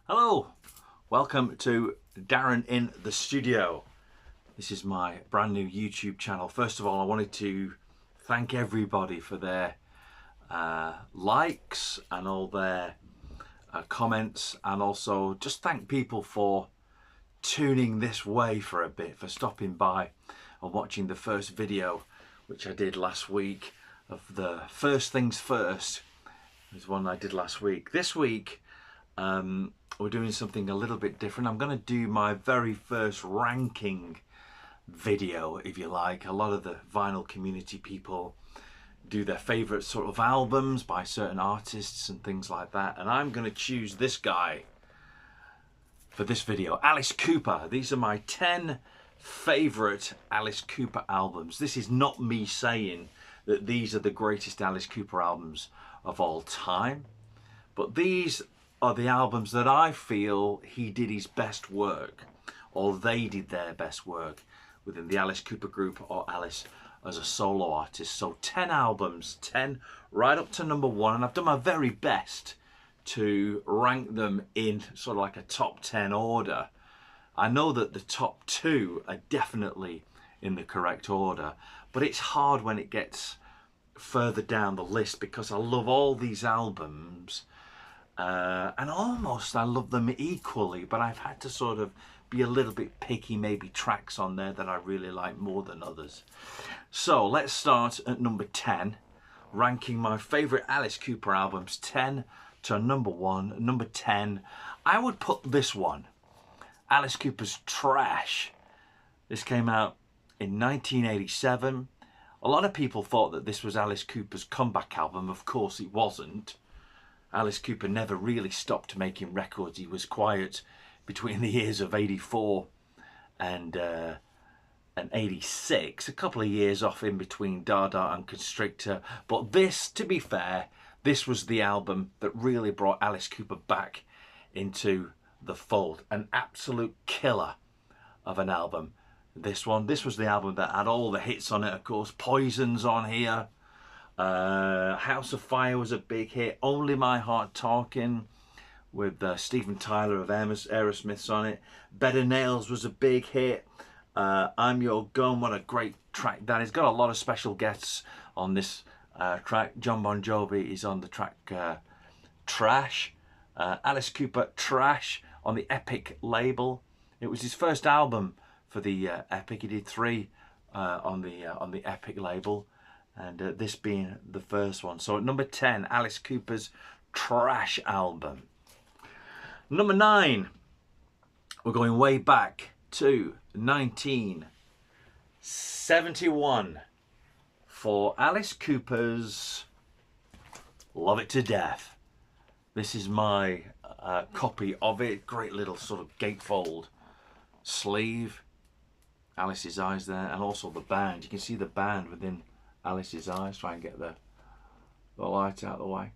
Hello, welcome to Darren in the Studio. This is my brand new YouTube channel. First of all, I wanted to thank everybody for their likes and all their comments, and also just thank people for tuning this way for a bit, for stopping by and watching the first video which I did last week of the First Things First. There's one I did last week. This week we're doing something a little bit different. I'm going to do my very first ranking video, if you like. A lot of the vinyl community people do their favorite sort of albums by certain artists and things like that, and I'm going to choose this guy for this video, Alice Cooper. These are my 10 favorite Alice Cooper albums. This is not me saying that these are the greatest Alice Cooper albums of all time, but these are the albums that I feel he did his best work, or they did their best work within the Alice Cooper group or Alice as a solo artist. So 10 albums, 10 right up to number 1, and I've done my very best to rank them in sort of like a top 10 order. I know that the top 2 are definitely in the correct order, but it's hard when it gets further down the list because I love all these albums. And almost I love them equally, but I've had to sort of be a little bit picky, maybe tracks on there that I really like more than others. So let's start at number 10, ranking my favourite Alice Cooper albums 10 to number 1. Number 10, I would put this one, Alice Cooper's Trash. This came out in 1987. A lot of people thought that this was Alice Cooper's comeback album. Of course it wasn't. Alice Cooper never really stopped making records. He was quiet between the years of 84 and 86. A couple of years off in between Dada and Constrictor. But this, to be fair, this was the album that really brought Alice Cooper back into the fold. An absolute killer of an album. This was the album that had all the hits on it, of course. Poison's on here. House of Fire was a big hit. Only My Heart Talking with Steven Tyler of Aerosmith's on it. Better Nails was a big hit. I'm Your Gun, what a great track that is. Got a lot of special guests on this track. John Bon Jovi is on the track Trash. Alice Cooper, Trash, on the Epic label. It was his first album for the Epic. He did 3 on the Epic label, and this being the first one. So at number 10, Alice Cooper's Trash album. Number 9, we're going way back to 1971 for Alice Cooper's Love It to Death. This is my copy of it. Great little sort of gatefold sleeve. Alice's eyes there, and also the band. You can see the band within Alice's eyes. Try and get the light out of the way.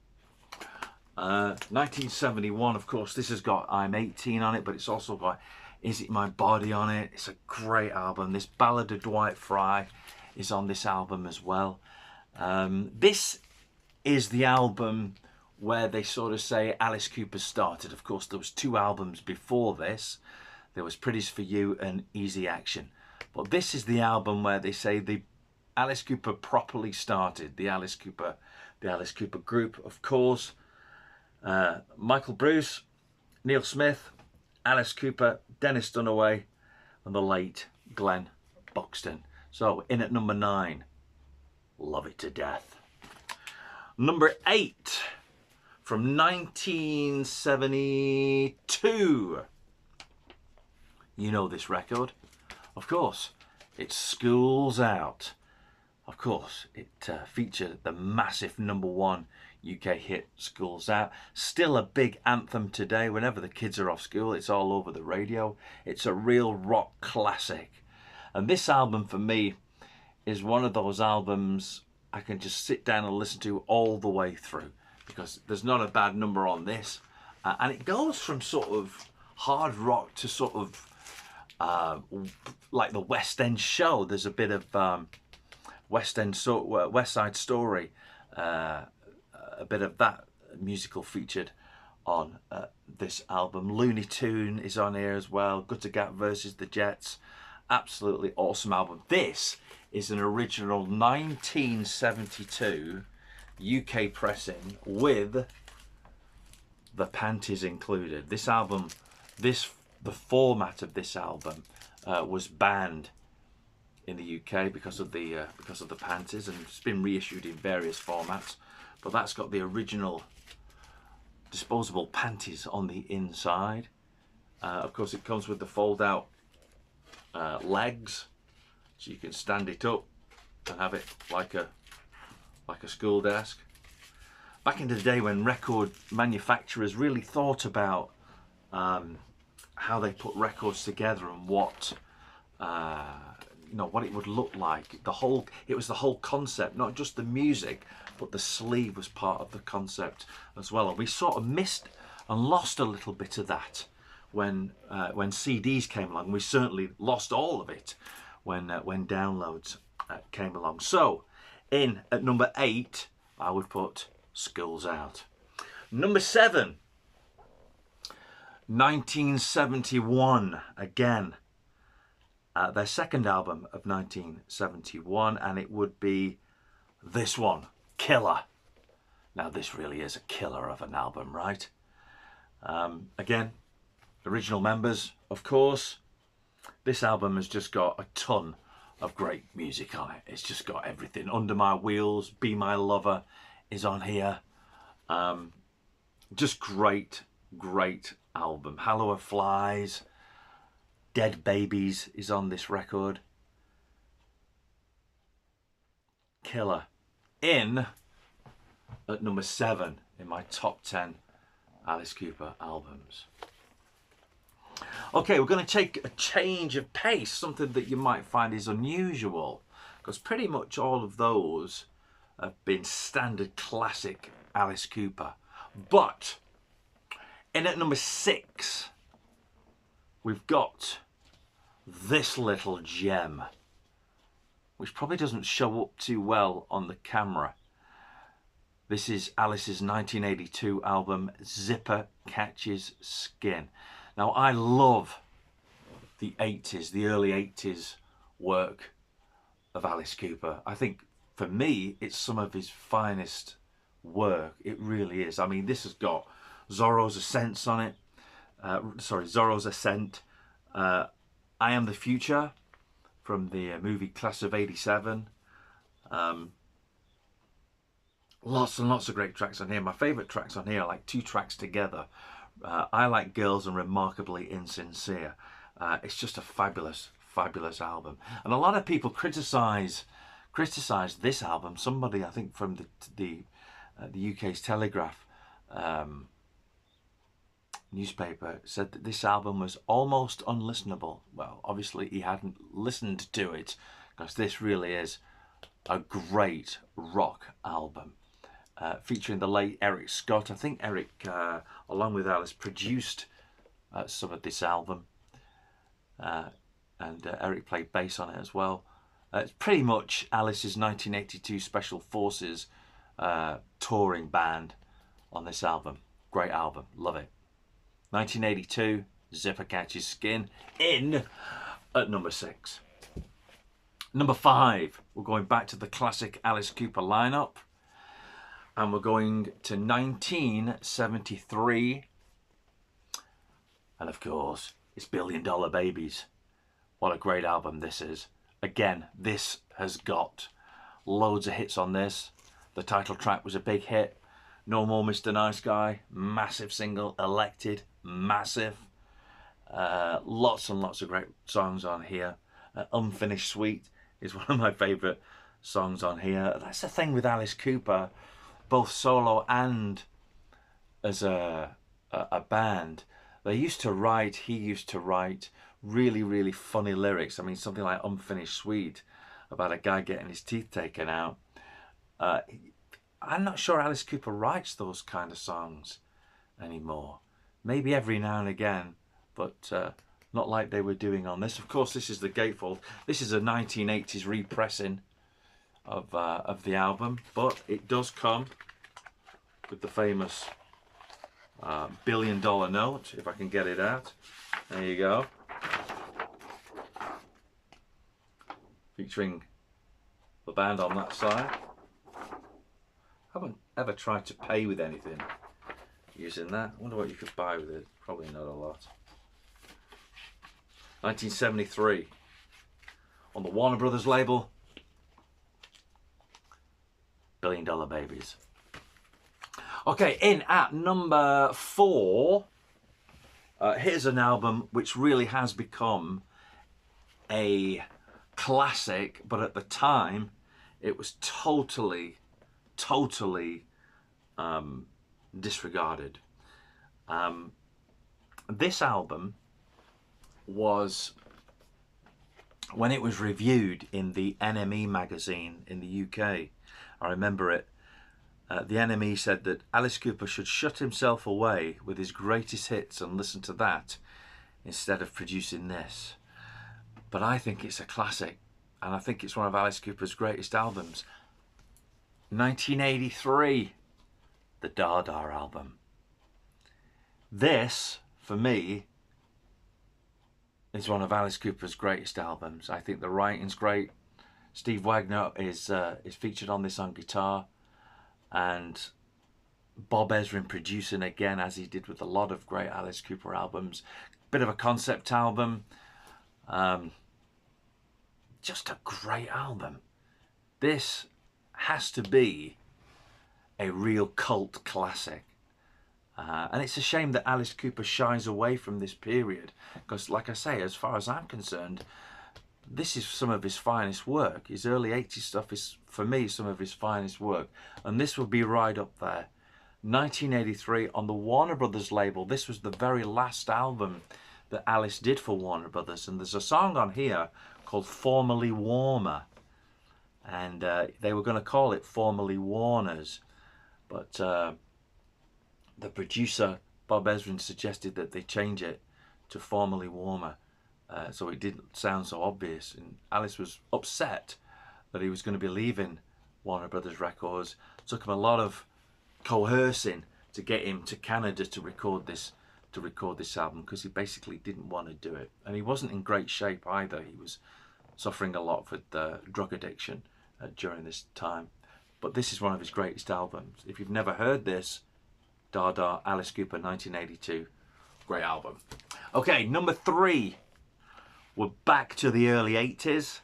1971, of course, this has got I'm 18 on it, but it's also got Is It My Body on it. It's a great album. This Ballad of Dwight Fry is on this album as well. This is the album where they sort of say Alice Cooper started. Of course, there was 2 albums before this. There was Pretty's For You and Easy Action. But this is the album where they say the Alice Cooper properly started. The Alice Cooper group, of course. Michael Bruce, Neil Smith, Alice Cooper, Dennis Dunaway, and the late Glenn Buxton. So in at number 9, Love It to Death. Number 8, from 1972. You know this record, of course. It's School's Out. Of course, it featured the massive number 1 UK hit, School's Out. Still a big anthem today. Whenever the kids are off school, it's all over the radio. It's a real rock classic. And this album for me is one of those albums I can just sit down and listen to all the way through, because there's not a bad number on this. And it goes from sort of hard rock to sort of like the West End show. There's a bit of West Side Story, a bit of that musical featured on this album. Looney Tune is on here as well. Gutter Gap versus the Jets. Absolutely awesome album. This is an original 1972 UK pressing with the panties included. This album, the format of this album was banned in the UK because of the panties, and it's been reissued in various formats. But that's got the original disposable panties on the inside. Of course, it comes with the fold-out legs, so you can stand it up and have it like a school desk. Back in the day when record manufacturers really thought about how they put records together and what what it would look like. It was the whole concept, not just the music, but the sleeve was part of the concept as well. And we sort of missed and lost a little bit of that when CDs came along. We certainly lost all of it when downloads came along. So, in at number 8, I would put Schools Out. Number 7, 1971 again. Their second album of 1971, and it would be this one, Killer. Now this really is a killer of an album, right? Again, original members, of course. This album has just got a ton of great music on it. It's just got everything. Under My Wheels, Be My Lover is on here. Just great album. Hallower Flies, Dead Babies is on this record. Killer. In at number 7 in my top 10 Alice Cooper albums. Okay, we're going to take a change of pace, something that you might find is unusual, because pretty much all of those have been standard classic Alice Cooper. But in at number 6, we've got this little gem, which probably doesn't show up too well on the camera. This is Alice's 1982 album, Zipper Catches Skin. Now, I love the 80s, the early 80s work of Alice Cooper. I think, for me, it's some of his finest work. It really is. I mean, this has got Zorro's Ascent on it. Zorro's Ascent. I Am the Future from the movie Class of 87. Lots and lots of great tracks on here. My favourite tracks on here are like 2 tracks together. I Like Girls and Remarkably Insincere. It's just a fabulous album. And a lot of people criticise this album. Somebody, I think from the UK's Telegraph newspaper, said that this album was almost unlistenable. Well, obviously he hadn't listened to it, because this really is a great rock album. Featuring the late Eric Scott. I think Eric, along with Alice, produced some of this album. And Eric played bass on it as well. It's pretty much Alice's 1982 Special Forces touring band on this album. Great album, love it. 1982, Zipper Catches Skin, in at number 6. Number 5, we're going back to the classic Alice Cooper lineup. And we're going to 1973. And of course, it's Billion Dollar Babies. What a great album this is. Again, this has got loads of hits on this. The title track was a big hit. No More Mr. Nice Guy, massive single. Elected, massive. Lots and lots of great songs on here. Unfinished Suite is one of my favourite songs on here. That's the thing with Alice Cooper, both solo and as a band. He used to write really funny lyrics. I mean, something like Unfinished Suite, about a guy getting his teeth taken out. I'm not sure Alice Cooper writes those kind of songs anymore. Maybe every now and again, but not like they were doing on this. Of course, this is the gatefold. This is a 1980s repressing of the album, but it does come with the famous Billion Dollar Note, if I can get it out. There you go. Featuring the band on that side. Haven't ever tried to pay with anything using that. I wonder what you could buy with it. Probably not a lot. 1973 on the Warner Brothers label. Billion Dollar Babies. Okay, in at number 4, here's an album which really has become a classic, but at the time it was totally disregarded. This album was, when it was reviewed in the NME magazine in the UK, I remember it, the NME said that Alice Cooper should shut himself away with his greatest hits and listen to that instead of producing this. But I think it's a classic, and I think it's one of Alice Cooper's greatest albums. 1983, the Dada album. This, for me, is one of Alice Cooper's greatest albums. I think the writing's great. Steve Wagner is featured on this on guitar, and Bob Ezrin producing again, as he did with a lot of great Alice Cooper albums. Bit of a concept album. Just a great album. This has to be a real cult classic. And it's a shame that Alice Cooper shies away from this period, because like I say, as far as I'm concerned, this is some of his finest work. His early 80s stuff is, for me, some of his finest work. And this will be right up there. 1983 on the Warner Brothers label. This was the very last album that Alice did for Warner Brothers. And there's a song on here called Formerly Warmer. And they were going to call it Formerly Warners. But the producer, Bob Ezrin, suggested that they change it to Formerly Warmer. So it didn't sound so obvious, and Alice was upset that he was going to be leaving Warner Brothers Records. It took him a lot of coercing to get him to Canada to record this album, because he basically didn't want to do it, and he wasn't in great shape either. He was suffering a lot with drug addiction during this time. But this is one of his greatest albums. If you've never heard this, Dada, Alice Cooper, 1982, great album. Okay, number 3. We're back to the early 80s.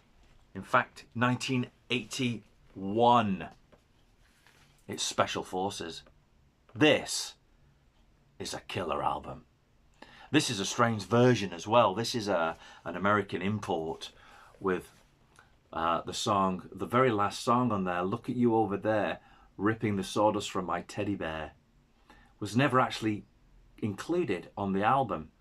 In fact, 1981. It's Special Forces. This is a killer album. This is a strange version as well. This is an American import with the very last song on there, Look at You Over There, Ripping the Sawdust from My Teddy Bear, was never actually included on the album.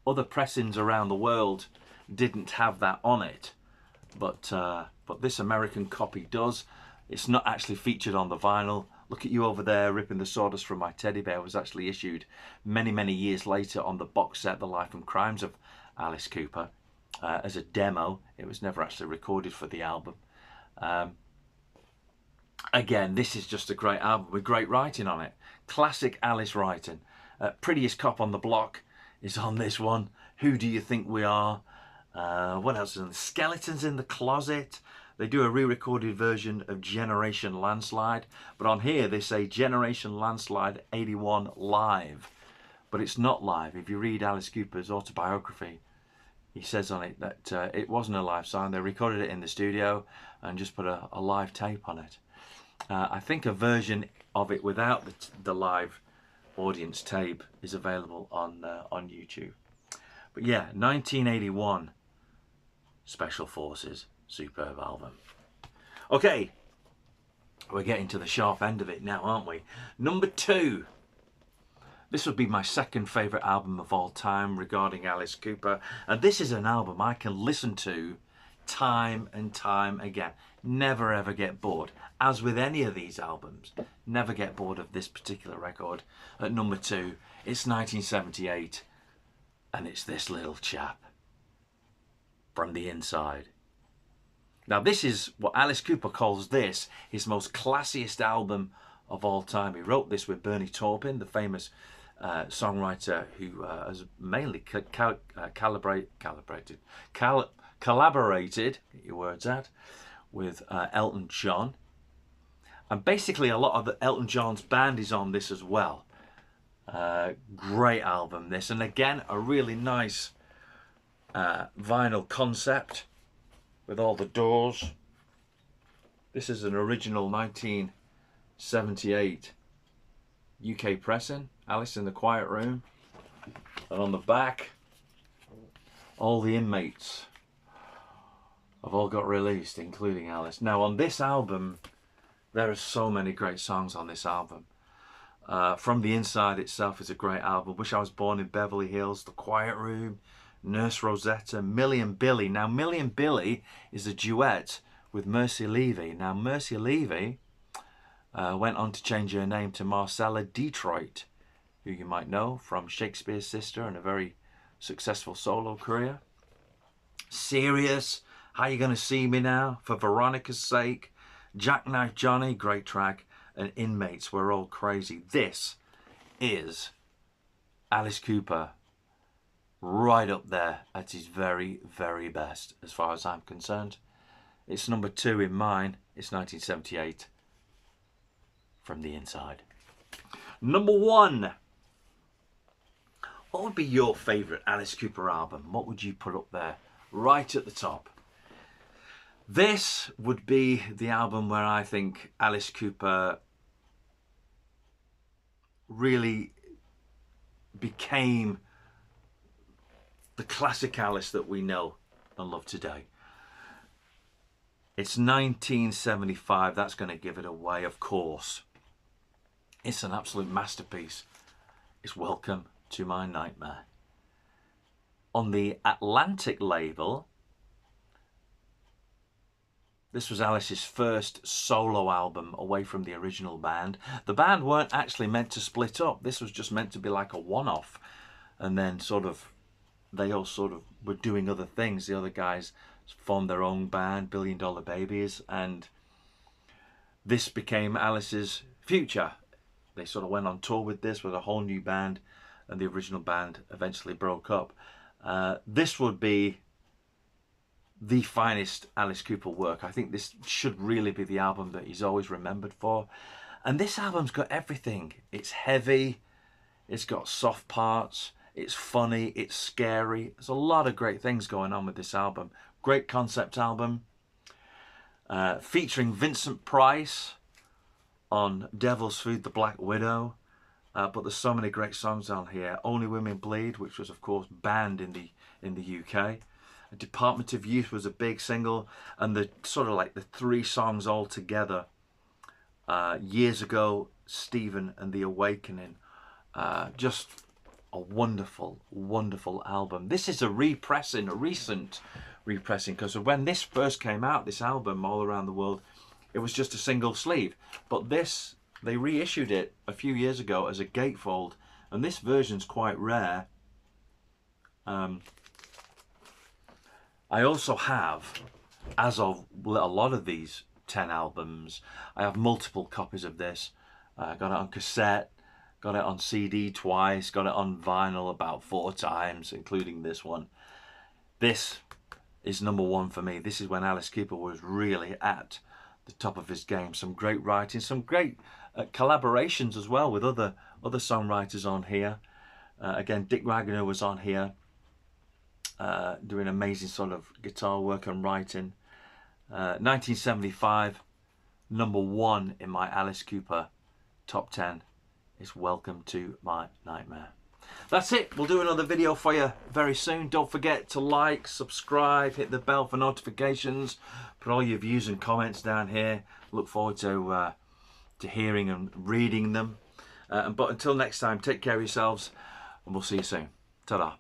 Other pressings around the world didn't have that on it, but this American copy does. It's not actually featured on the vinyl. Look at You Over There, Ripping the Sawdust from My Teddy Bear was actually issued many years later on the box set The Life and Crimes of Alice Cooper as a demo. It was never actually recorded for the album. Again, this is just a great album with great writing on it. Classic Alice writing. Prettiest Cop on the Block is on this one. Who Do You Think We Are? What else is on? Skeletons in the Closet. They do a re-recorded version of Generation Landslide, but on here they say Generation Landslide 81 live, but it's not live. If you read Alice Cooper's autobiography, he says on it that it wasn't a live song. They recorded it in the studio and just put a live tape on it. I think a version of it without the live audience tape is available on YouTube. But yeah, 1981, Special Forces, superb album. Okay, we're getting to the sharp end of it now, aren't we? Number 2. This would be my second favourite album of all time regarding Alice Cooper. And this is an album I can listen to time and time again. Never ever get bored. As with any of these albums, never get bored of this particular record. At number 2, it's 1978, and it's this little chap, From the Inside. Now this is what Alice Cooper calls this his most classiest album of all time. He wrote this with Bernie Taupin, the famous songwriter who has mainly collaborated, get your words out, with Elton John. And basically a lot of Elton John's band is on this as well. Great album this, and again a really nice vinyl concept with all the doors. This is an original 1978 UK pressing, Alice in the Quiet Room. And on the back, all the inmates have all got released, including Alice. Now on this album, there are so many great songs on this album. From the Inside itself is a great album. Wish I Was Born in Beverly Hills, The Quiet Room, Nurse Rosetta, Millie and Billie. Now Millie and Billie is a duet with Mercy Levy. Now Mercy Levy went on to change her name to Marcella Detroit, who you might know from Shakespeare's Sister and a very successful solo career. Serious, How You Gonna See Me Now, For Veronica's Sake, Jackknife Johnny, great track, and Inmates, We're All Crazy. This is Alice Cooper right up there at his very, very best as far as I'm concerned. It's number 2 in mine. It's 1978, From the Inside. Number 1. What would be your favourite Alice Cooper album? What would you put up there right at the top? This would be the album where I think Alice Cooper really became the classic Alice that we know and love today. It's 1975, that's going to give it away, of course. It's an absolute masterpiece. It's Welcome to My Nightmare. On the Atlantic label, this was Alice's first solo album away from the original band. The band weren't actually meant to split up. This was just meant to be like a one-off. And then they all sort of were doing other things. The other guys formed their own band, Billion Dollar Babies, and this became Alice's future. They sort of went on tour with this with a whole new band, and the original band eventually broke up. This would be the finest Alice Cooper work. I think this should really be the album that he's always remembered for. And this album's got everything. It's heavy, it's got soft parts, it's funny, it's scary. There's a lot of great things going on with this album. Great concept album, featuring Vincent Price on Devil's Food, The Black Widow. But there's so many great songs on here. Only Women Bleed, which was of course banned in the UK. Department of Youth was a big single, and the sort of like the 3 songs all together. Years Ago, Stephen and the Awakening. Just a wonderful, wonderful album. This is a repressing, a recent repressing, because when this first came out, this album all around the world, it was just a single sleeve. But this, they reissued it a few years ago as a gatefold, and this version's quite rare. I also have, as of a lot of these 10 albums, I have multiple copies of this. I got it on cassette, got it on CD twice, got it on vinyl about 4 times, including this one. This is number 1 for me. This is when Alice Cooper was really at the top of his game. Some great writing, some great collaborations as well with other songwriters on here. Again, Dick Wagner was on here, doing amazing sort of guitar work and writing. 1975, number 1 in my Alice Cooper top 10 is Welcome to My Nightmare. That's it. We'll do another video for you very soon. Don't forget to like, subscribe, hit the bell for notifications, put all your views and comments down here. Look forward to hearing and reading them. But until next time, take care of yourselves, and we'll see you soon. Ta-da.